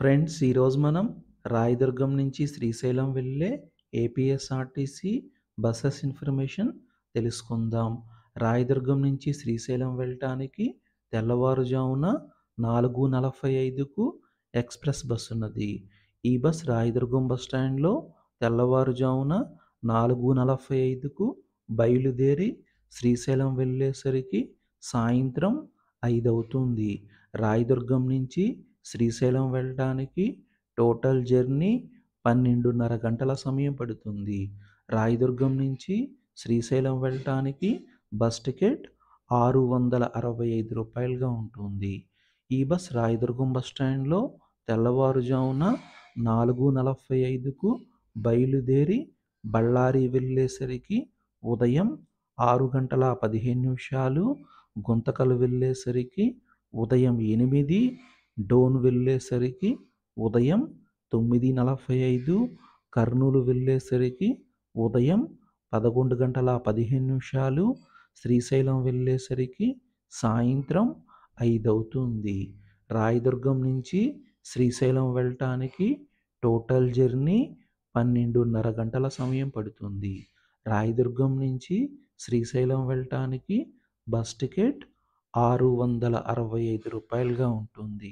Friends, ఈరోజు మనం రాయదుర్గం నుంచి శ్రీశైలం వెళ్ళే ఏపీఎస్ఆర్టీసీ బసెస్ ఇన్ఫర్మేషన్ తెలుసుకుందాం. రాయదుర్గం నుంచి శ్రీశైలం వెళ్ళటానికి తెల్లవారుజామున 4:45కు ఎక్స్‌ప్రెస్ బస్ ఉన్నది. ఈ బస్ రాయదుర్గం బస్ స్టాండ్‌లో తెల్లవారుజామున 4:45కు బయలుదేరి శ్రీశైలం వెళ్ళేసరికి సాయంత్రం 5 అవుతుంది. రాయదుర్గం నుంచి శ్రీశైలం వెళ్ళటానికి టోటల్ జర్నీ 12:30 గంటల సమయం పడుతుంది. రాయదుర్గం నుంచి శ్రీశైలం వెళ్ళటానికి బస్ టికెట్ రూ. 665గా ఉంటుంది. ఈ బస్ రాయదుర్గం బస్ స్టాండ్‌లో తెల్లవారుజామున 4:45కు బయలుదేరి బళ్ళారి వెళ్ళేసరికి ఉదయం 6:15, గుంతకల్ వెళ్ళేసరికి ఉదయం 8, డోన్ వెళ్ళేసరికి ఉదయం 9:45, కర్నూలు వెళ్ళేసరికి ఉదయం 11:15, శ్రీశైలం వెళ్ళేసరికి సాయంత్రం 5 అవుతుంది. రాయదుర్గం నుంచి శ్రీశైలం వెళ్ళటానికి టోటల్ జర్నీ 12:30 గంటల సమయం పడుతుంది. రాయదుర్గం నుంచి శ్రీశైలం వెళ్ళటానికి బస్ టికెట్ రూ. 665గా ఉంటుంది.